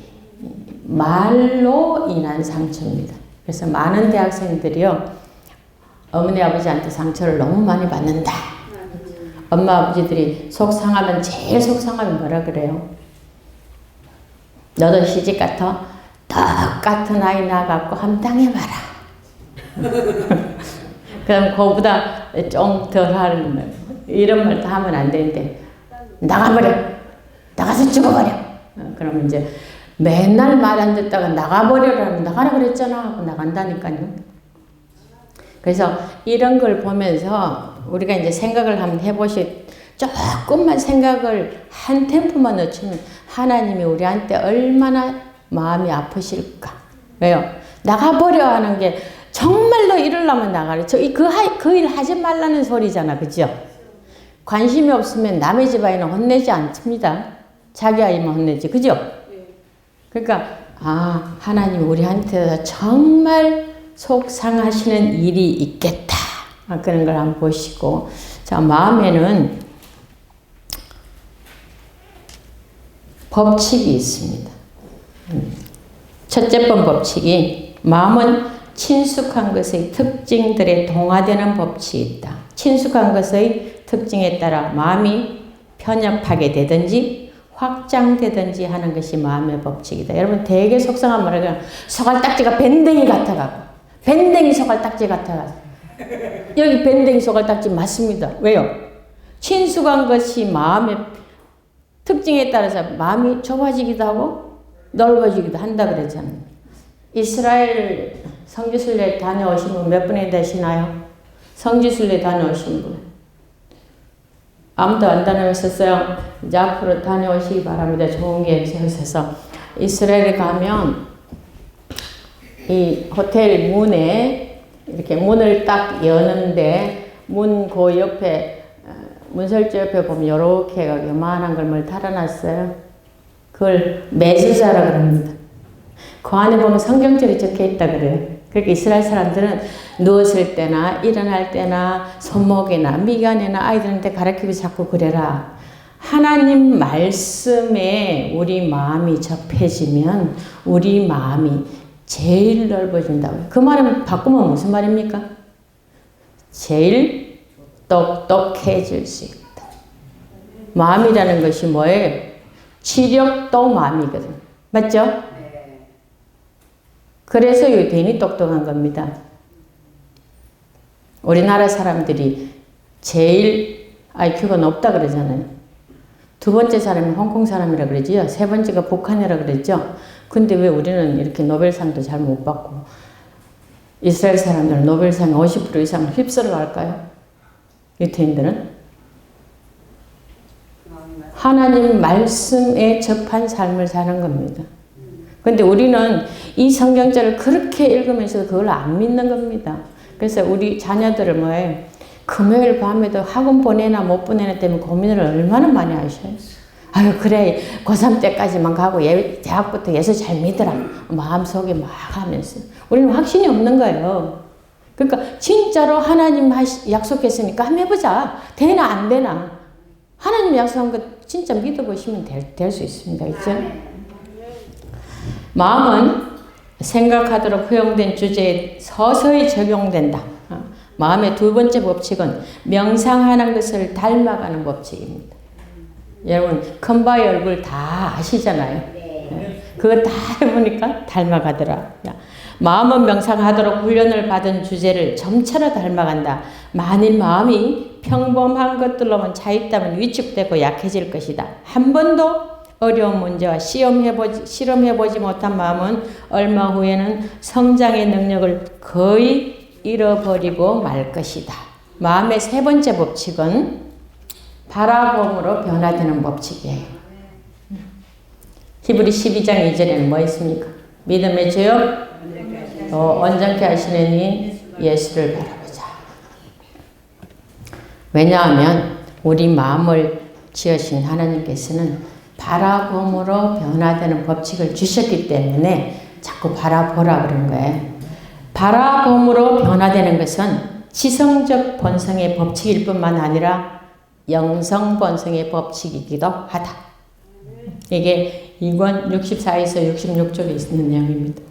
말로 인한 상처입니다. 그래서 많은 대학생들이요, 어머니 아버지한테 상처를 너무 많이 받는다. 엄마 아버지들이 속상하면, 제일 속상하면 뭐라 그래요? 너도 시집 같아? 똑같은 아이 낳아갖고 한번 당해봐라. 그럼 그거보다 좀 덜 하는 말, 이런 말 다 하면 안 되는데, 나가버려! 나가서 죽어버려! 그러면 이제 맨날 말 안 듣다가 나가버려라면 나가라 그랬잖아 하고 나간다니까요. 그래서 이런 걸 보면서 우리가 이제 생각을 한번 조금만 생각을 한 템포만 늦추면 하나님이 우리한테 얼마나 마음이 아프실까. 왜요? 나가버려 하는 게 정말로 이러려면 나가래. 그 일 하지 말라는 소리잖아. 그죠? 관심이 없으면 남의 집 아이는 혼내지 않습니다. 자기 아이만 혼내지. 그죠? 그러니까 하나님 우리한테 정말 속상하시는 일이 있겠다. 그런 걸 한번 보시고, 자, 마음에는 법칙이 있습니다. 첫째 번 법칙이 마음은 친숙한 것의 특징들에 동화되는 법칙이 있다. 친숙한 것의 특징에 따라 마음이 편협하게 되든지 확장되든지 하는 것이 마음의 법칙이다. 여러분 되게 속상한 말을 그냥 소갈딱지가 밴댕이 같아가고 밴댕이 소갈딱지 같아가고 여기 밴댕이 소갈딱지 맞습니다. 왜요? 친숙한 것이 마음의 특징에 따라서 마음이 좁아지기도 하고 넓어지기도 한다 그랬잖아요. 이스라엘 성지순례 다녀오신 분 몇 분이 되시나요? 성지순례 다녀오신 분. 아무도 안 다녀오셨어요? 이제 앞으로 다녀오시기 바랍니다. 좋은 계획 세우셔서. 이스라엘에 가면 이 호텔 문에 이렇게 문을 딱 여는데 문 그 옆에 문설주 옆에 보면 이렇게 요만한 걸 뭘 달아놨어요. 그걸 메수자라 그럽니다. 그 안에 보면 성경절이 적혀 있다 그래요. 그러니까 이스라엘 사람들은 누웠을 때나 일어날 때나 손목이나 미간이나 아이들한테 가르치고 자꾸 그래라. 하나님 말씀에 우리 마음이 접해지면 우리 마음이 제일 넓어진다고요. 그 말은 바꾸면 무슨 말입니까? 제일 똑똑해질 수 있다. 마음이라는 것이 뭐예요? 지력도 마음이거든. 맞죠? 네. 그래서 유대인이 똑똑한 겁니다. 우리나라 사람들이 제일 IQ가 높다 그러잖아요. 두 번째 사람이 홍콩 사람이라 그러지요. 세 번째가 북한이라 그랬죠. 근데 왜 우리는 이렇게 노벨상도 잘 못 받고 이스라엘 사람들은 노벨상 50% 이상 휩쓸어 갈까요? 유대인들은? 하나님 말씀에 접한 삶을 사는 겁니다. 근데 우리는 이 성경절을 그렇게 읽으면서 그걸 안 믿는 겁니다. 그래서 우리 자녀들을 뭐예요? 금요일 밤에도 학원 보내나 못 보내나 때문에 고민을 얼마나 많이 하셔요. 아유 그래 고3 때까지만 가고 대학부터 예수 잘 믿으라 마음속에 막 하면서 우리는 확신이 없는 거예요. 그러니까 진짜로 하나님 약속했으니까 한번 해보자. 되나 안 되나. 하나님 약속한 거 진짜 믿어보시면 될 수 있습니다. 그렇죠? 마음은 생각하도록 허용된 주제에 서서히 적용된다. 마음의 두 번째 법칙은 명상하는 것을 닮아가는 법칙입니다. 여러분 큰바위 얼굴 다 아시잖아요. 그거 다 해보니까 닮아가더라. 마음은 명상하도록 훈련을 받은 주제를 점차로 닮아간다. 만일 마음이 평범한 것들로만 차 있다면 위축되고 약해질 것이다. 한 번도 어려운 문제와 실험해보지 못한 마음은 얼마 후에는 성장의 능력을 거의 잃어버리고 말 것이다. 마음의 세 번째 법칙은 바라봄으로 변화되는 법칙이에요. 히브리 12장 2절에는 뭐 있습니까? 믿음의 주요 온전케 하시는 이 예수를 바라보자. 왜냐하면 우리 마음을 지으신 하나님께서는 바라봄으로 변화되는 법칙을 주셨기 때문에 자꾸 바라보라 그런 거예요. 바라봄으로 변화되는 것은 지성적 본성의 법칙일 뿐만 아니라 영성 본성의 법칙이기도 하다. 이게 2권 64에서 66쪽에 있는 내용입니다.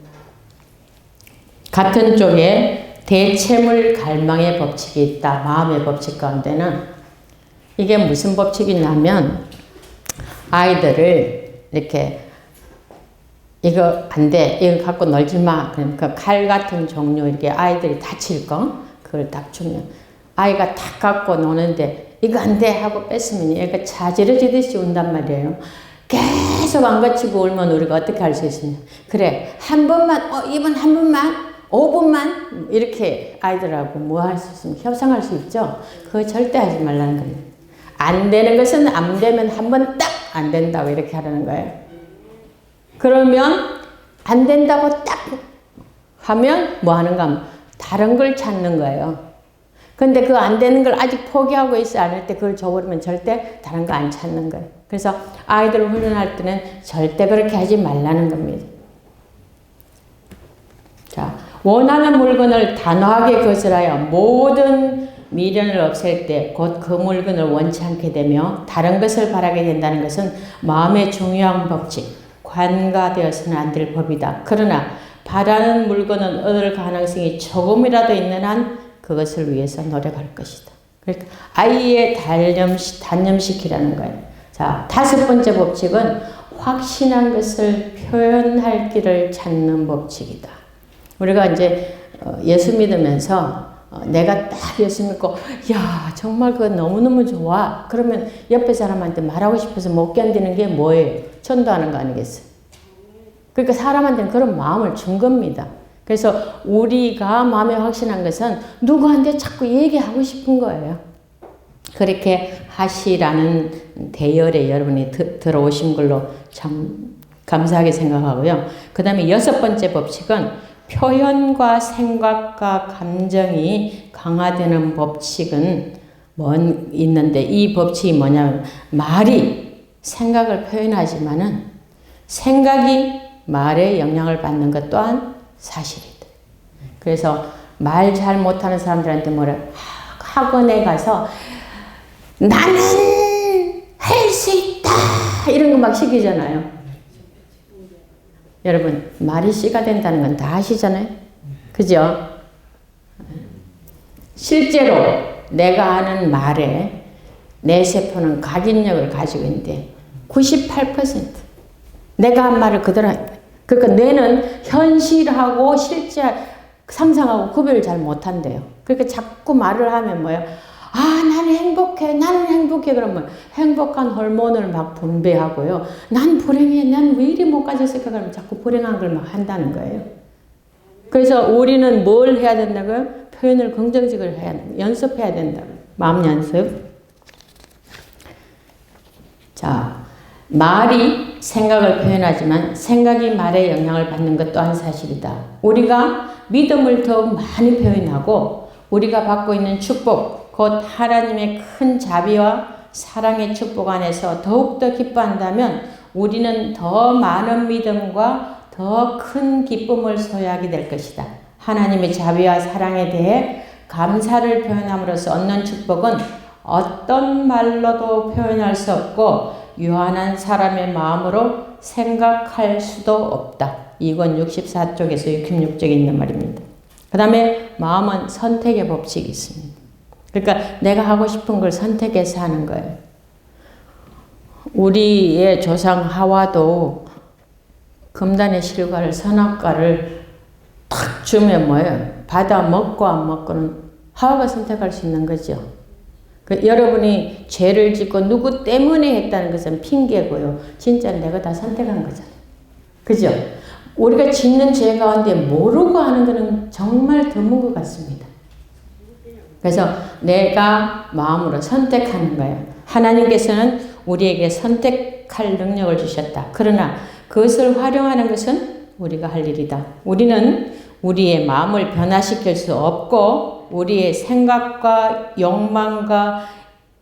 같은 쪽에 대체물 갈망의 법칙이 있다. 마음의 법칙 가운데는 이게 무슨 법칙이냐면 아이들을 이렇게 이거 안 돼. 이거 갖고 놀지 마. 그러니까 칼 같은 종류 이렇게 아이들이 다칠 거 그걸 딱 주면 아이가 딱 갖고 노는데 이거 안 돼 하고 뺐으면 얘가 자지러지듯이 운단 말이에요. 계속 안 거치고 울면 우리가 어떻게 할 수 있습니까? 그래 한 번만 이번 한 번만 5분만 이렇게 아이들하고 뭐 할 수 있으면 협상할 수 있죠. 그거 절대 하지 말라는 거예요. 안 되는 것은 안 되면 한 번 딱 안 된다고 이렇게 하라는 거예요. 그러면 안 된다고 딱 하면 뭐 하는가 하면 다른 걸 찾는 거예요. 근데 그 안 되는 걸 아직 포기하고 있어 않을 때 그걸 줘버리면 절대 다른 거 안 찾는 거예요. 그래서 아이들을 훈련할 때는 절대 그렇게 하지 말라는 겁니다. 자, 원하는 물건을 단호하게 거절하여 모든 미련을 없앨 때 곧 그 물건을 원치 않게 되며 다른 것을 바라게 된다는 것은 마음의 중요한 법칙, 관가되어서는 안 될 법이다. 그러나 바라는 물건은 얻을 가능성이 조금이라도 있는 한 그것을 위해서 노력할 것이다. 그러니까 아이의 단념시키라는 거예요. 자, 5번째 법칙은 확신한 것을 표현할 길을 찾는 법칙이다. 우리가 이제 예수 믿으면서 내가 딱 예수 믿고 야 정말 그거 너무너무 좋아. 그러면 옆에 사람한테 말하고 싶어서 못 견디는 게 뭐예요? 전도하는 거 아니겠어요? 그러니까 사람한테는 그런 마음을 준 겁니다. 그래서 우리가 마음에 확신한 것은 누구한테 자꾸 얘기하고 싶은 거예요. 그렇게 하시라는 대열에 여러분이 들어오신 걸로 참 감사하게 생각하고요. 그 다음에 6번째 법칙은 표현과 생각과 감정이 강화되는 법칙은 있는데 이 법칙이 뭐냐면 말이 생각을 표현하지만은 생각이 말에 영향을 받는 것 또한 사실이다. 그래서 말 잘 못하는 사람들한테 뭐래 학원에 가서 나는 할 수 있다 이런 거 막 시키잖아요. 여러분 말이 씨가 된다는 건 다 아시잖아요. 그죠? 실제로 내가 하는 말에 내 세포는 각인력을 가지고 있는데 98% 내가 한 말을 그대로 한다. 그러니까 뇌는 현실하고 실제 상상하고 구별을 잘 못한대요. 그러니까 자꾸 말을 하면 뭐예요? 아 나는 행복해 나는 행복해 그러면 행복한 호르몬을 막 분비하고요. 난 불행해 난 왜 이리 못 가졌을까 그러면 자꾸 불행한 걸 막 한다는 거예요. 그래서 우리는 뭘 해야 된다고요? 표현을 긍정적으로 해야 된다. 연습해야 된다고요. 마음 연습. 자, 말이 생각을 표현하지만 생각이 말에 영향을 받는 것 또한 사실이다. 우리가 믿음을 더욱 많이 표현하고 우리가 받고 있는 축복 곧 하나님의 큰 자비와 사랑의 축복 안에서 더욱더 기뻐한다면 우리는 더 많은 믿음과 더 큰 기쁨을 소유하게 될 것이다. 하나님의 자비와 사랑에 대해 감사를 표현함으로써 얻는 축복은 어떤 말로도 표현할 수 없고 유한한 사람의 마음으로 생각할 수도 없다. 이건 64쪽에서 66쪽에 있는 말입니다. 그 다음에 마음은 선택의 법칙이 있습니다. 그러니까 내가 하고 싶은 걸 선택해서 하는 거예요. 우리의 조상 하와도 금단의 실과를 선악과를 탁 주면 뭐예요? 받아 먹고 안 먹고는 하와가 선택할 수 있는 거죠. 여러분이 죄를 짓고 누구 때문에 했다는 것은 핑계고요. 진짜 내가 다 선택한 거잖아요. 그죠? 우리가 짓는 죄 가운데 모르고 하는 것은 정말 드문 것 같습니다. 그래서 내가 마음으로 선택하는 거예요. 하나님께서는 우리에게 선택할 능력을 주셨다. 그러나 그것을 활용하는 것은 우리가 할 일이다. 우리는 우리의 마음을 변화시킬 수 없고 우리의 생각과 욕망과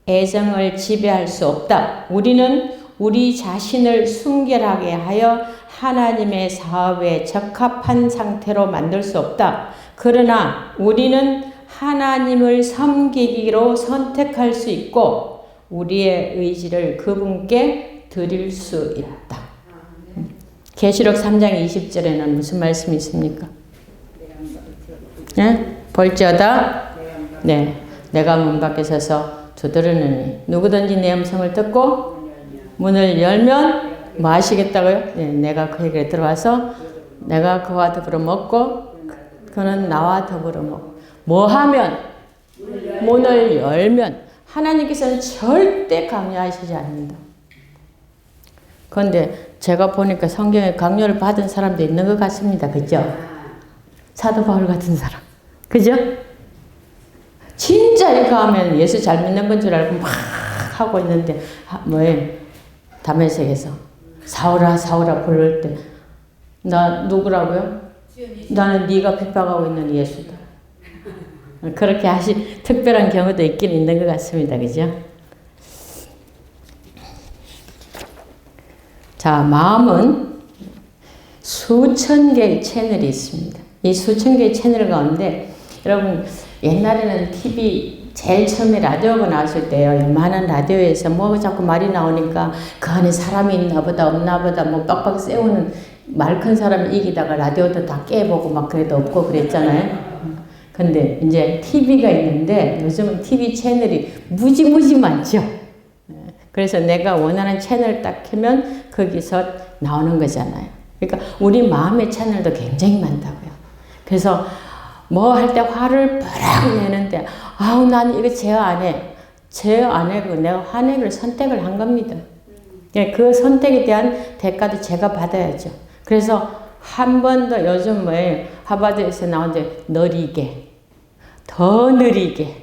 애정을 지배할 수 없다. 우리는 우리 자신을 순결하게 하여 하나님의 사업에 적합한 상태로 만들 수 없다. 그러나 우리는 하나님을 섬기기로 선택할 수 있고 우리의 의지를 그분께 드릴 수 있다. 계시록 3장 20절에는 무슨 말씀이 있습니까? 네? 볼지어다 네, 내가 문 밖에 서서 두드리느니 누구든지 내 음성을 듣고 문을 열면 뭐 하시겠다고요? 네, 내가 그에게 들어와서 내가 그와 더불어 먹고 그는 나와 더불어 먹고 뭐 하면? 문을 열면 하나님께서는 절대 강요하시지 않는다. 그런데 제가 보니까 성경에 강요를 받은 사람도 있는 것 같습니다. 그죠? 사도 바울 같은 사람. 그죠? 진짜 이거 하면 예수 잘 믿는 건 줄 알고 막 하고 있는데, 다메섹에서 사울아, 사울아 부를 때, 나 누구라고요? 나는 네가 핍박하고 있는 예수다. 그렇게 특별한 경우도 있긴 있는 것 같습니다. 그죠? 자, 마음은 수천 개의 채널이 있습니다. 이 수천 개의 채널 가운데 여러분 옛날에는 TV 제일 처음에 라디오가 나왔을 때요. 많은 라디오에서 뭐 자꾸 말이 나오니까 그 안에 사람이 있나 보다 없나 보다 뭐 빡빡 세우는 말 큰 사람이 이기다가 라디오도 다 깨보고 막 그래도 없고 그랬잖아요. 근데 이제 TV가 있는데 요즘은 TV 채널이 무지무지 많죠. 그래서 내가 원하는 채널 딱 켜면 거기서 나오는 거잖아요. 그러니까 우리 마음의 채널도 굉장히 많다고요. 그래서 뭐 할 때 화를 벼락 내는데 아우 난 이거 제어 안 해. 제어 안 해고 내가 화내기를 선택을 한 겁니다. 그 선택에 대한 대가도 제가 받아야죠. 그래서 한 번 더 요즘 하버드에서 나온데 느리게, 더 느리게,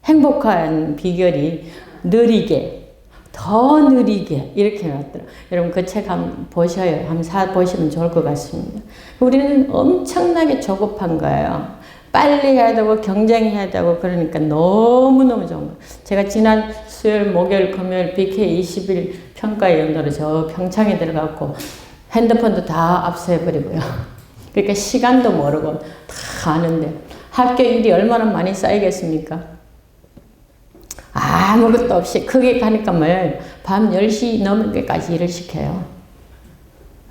행복한 비결이 느리게, 더 느리게 이렇게 나왔더라고요. 여러분 그 책 한번 보셔요. 한번 사보시면 좋을 것 같습니다. 우리는 엄청나게 조급한 거예요. 빨리 해야 되고 경쟁해야 되고 그러니까 너무너무 좋은 거예요. 제가 지난 수요일, 목요일, 금요일 BK 20일 평가 연도로 저 평창에 들어갔고 핸드폰도 다 압수해버리고요. 그러니까 시간도 모르고 다 아는데 학교 일이 얼마나 많이 쌓이겠습니까? 아무것도 없이 크게 가니까 밤 10시 넘을 때까지 일을 시켜요.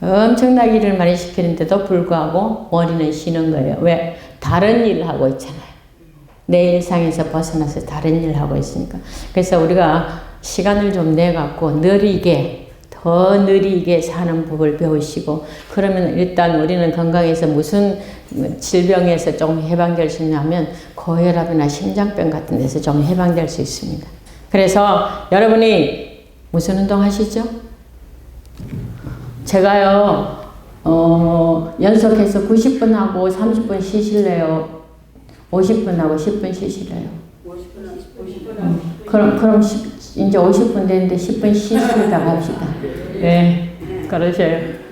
엄청나게 일을 많이 시키는데도 불구하고 머리는 쉬는 거예요. 왜? 다른 일을 하고 있잖아요. 내 일상에서 벗어나서 다른 일을 하고 있으니까. 그래서 우리가 시간을 좀 내갖고 느리게 더 느리게 사는 법을 배우시고 그러면 일단 우리는 건강에서 무슨 질병에서 좀 해방될 수 있냐면 고혈압이나 심장병 같은 데서 좀 해방될 수 있습니다. 그래서 여러분이 무슨 운동 하시죠? 제가요 연속해서 90분 하고 30분 쉬실래요? 50분 하고 10분 쉬실래요? 50분 그럼 이제 50분 됐는데 10분 쉬시다가 합시다. 네, 그러세요.